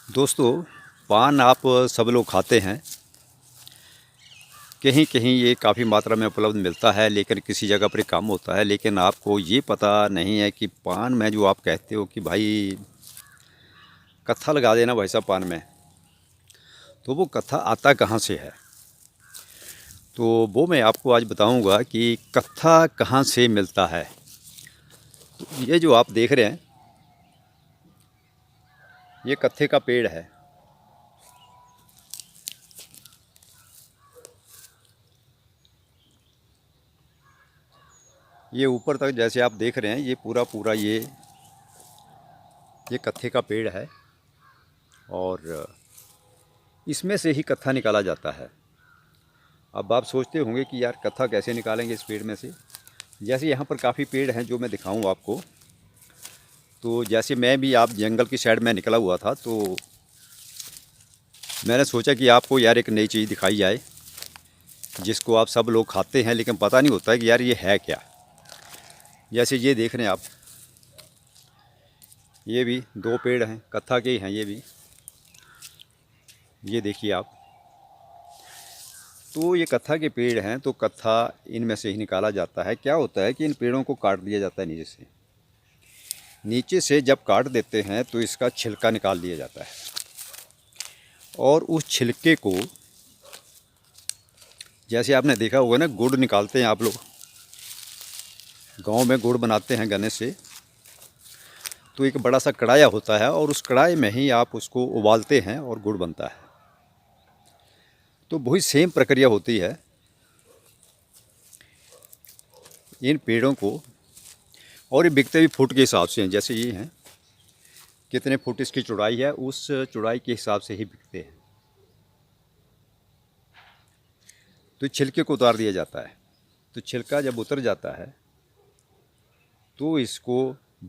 दोस्तों, पान आप सब लोग खाते हैं। कहीं कहीं ये काफ़ी मात्रा में उपलब्ध मिलता है, लेकिन किसी जगह पर कम होता है। लेकिन आपको ये पता नहीं है कि पान में जो आप कहते हो कि भाई कत्था लगा देना भाई साहब पान में, तो वो कत्था आता कहाँ से है। तो वो मैं आपको आज बताऊंगा कि कत्था कहाँ से मिलता है। तो ये जो आप देख रहे हैं, ये कत्थे का पेड़ है। ये ऊपर तक जैसे आप देख रहे हैं, ये पूरा पूरा ये कत्थे का पेड़ है और इसमें से ही कत्था निकाला जाता है। अब आप सोचते होंगे कि यार कत्था कैसे निकालेंगे इस पेड़ में से। जैसे यहाँ पर काफ़ी पेड़ हैं जो मैं दिखाऊँ आपको। तो जैसे मैं भी आप जंगल की साइड में निकला हुआ था, तो मैंने सोचा कि आपको यार एक नई चीज़ दिखाई जाए जिसको आप सब लोग खाते हैं, लेकिन पता नहीं होता है कि यार ये है क्या। जैसे ये देख रहे हैं आप, ये भी दो पेड़ हैं, कत्था के ही हैं ये भी। ये देखिए आप, तो ये कत्था के पेड़ हैं। तो कत्था इनमें से ही निकाला जाता है। क्या होता है कि इन पेड़ों को काट दिया जाता है नीचे से। नीचे से जब काट देते हैं तो इसका छिलका निकाल दिया जाता है और उस छिलके को, जैसे आपने देखा होगा ना, गुड़ निकालते हैं आप लोग, गांव में गुड़ बनाते हैं गन्ने से। तो एक बड़ा सा कढ़ाया होता है और उस कढ़ाई में ही आप उसको उबालते हैं और गुड़ बनता है। तो वही सेम प्रक्रिया होती है इन पेड़ों को। और ये बिकते भी फुट के हिसाब से हैं। जैसे ये हैं, कितने फुट इसकी चौड़ाई है, उस चौड़ाई के हिसाब से ही बिकते हैं। तो छिलके को उतार दिया जाता है। तो छिलका जब उतर जाता है तो इसको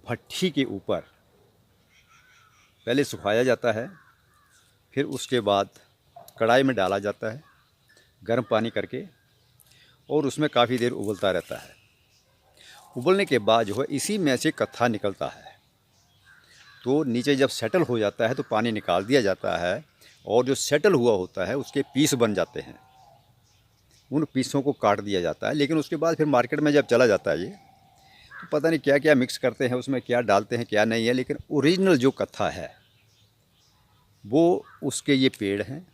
भट्ठी के ऊपर पहले सुखाया जाता है, फिर उसके बाद कढ़ाई में डाला जाता है गर्म पानी करके, और उसमें काफ़ी देर उबलता रहता है। उबलने के बाद जो है इसी में से कत्था निकलता है। तो नीचे जब सेटल हो जाता है तो पानी निकाल दिया जाता है और जो सेटल हुआ होता है उसके पीस बन जाते हैं। उन पीसों को काट दिया जाता है। लेकिन उसके बाद फिर मार्केट में जब चला जाता है ये, तो पता नहीं क्या क्या मिक्स करते हैं उसमें, क्या डालते हैं क्या नहीं है। लेकिन ओरिजिनल जो कत्था है वो उसके ये पेड़ हैं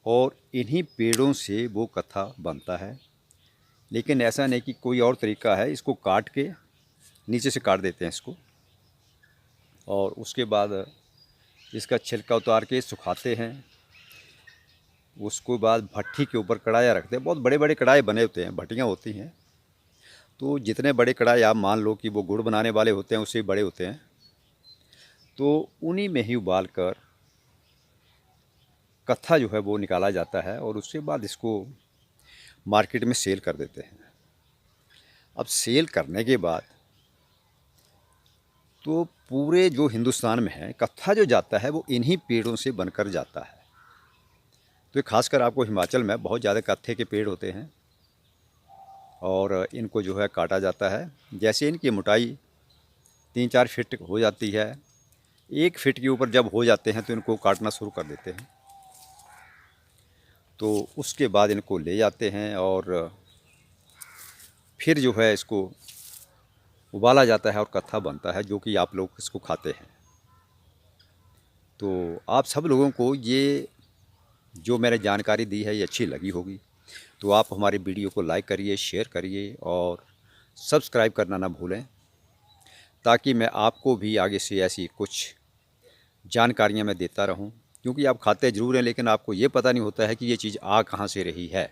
और इन्हीं पेड़ों से वो कत्था बनता है। लेकिन ऐसा नहीं कि कोई और तरीका है। इसको काट के नीचे से काट देते हैं इसको, और उसके बाद इसका छिलका उतार के सुखाते हैं। उसके बाद भट्ठी के ऊपर कढ़ाया रखते हैं। बहुत बड़े बड़े कढ़ाई बने होते हैं, भट्टियाँ होती हैं। तो जितने बड़े कढ़ाई आप मान लो कि वो गुड़ बनाने वाले होते हैं, उससे बड़े होते हैं। तो उन्हीं में ही उबाल कर कत्था जो है वो निकाला जाता है और उसके बाद इसको मार्केट में सेल कर देते हैं। अब सेल करने के बाद तो पूरे जो हिंदुस्तान में है, कत्था जो जाता है वो इन्हीं पेड़ों से बनकर जाता है। तो खासकर आपको हिमाचल में बहुत ज़्यादा कत्थे के पेड़ होते हैं और इनको जो है काटा जाता है। जैसे इनकी मोटाई 3-4 फीट हो जाती है, 1 फीट के ऊपर जब हो जाते हैं तो इनको काटना शुरू कर देते हैं। तो उसके बाद इनको ले जाते हैं और फिर जो है इसको उबाला जाता है और कत्था बनता है, जो कि आप लोग इसको खाते हैं। तो आप सब लोगों को ये जो मैंने जानकारी दी है ये अच्छी लगी होगी। तो आप हमारी वीडियो को लाइक करिए, शेयर करिए और सब्सक्राइब करना ना भूलें, ताकि मैं आपको भी आगे से ऐसी कुछ जानकारियाँ मैं देता रहूं। क्योंकि आप खाते ज़रूर हैं, लेकिन आपको ये पता नहीं होता है कि ये चीज़ आ कहाँ से रही है।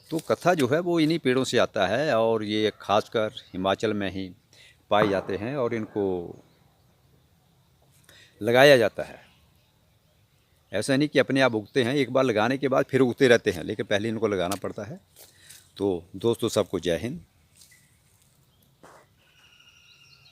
तो कत्था जो है वो इन्हीं पेड़ों से आता है और ये खासकर हिमाचल में ही पाए जाते हैं और इनको लगाया जाता है। ऐसा नहीं कि अपने आप उगते हैं, एक बार लगाने के बाद फिर उगते रहते हैं, लेकिन पहले इनको लगाना पड़ता है। तो दोस्तों, सबको जय हिंद।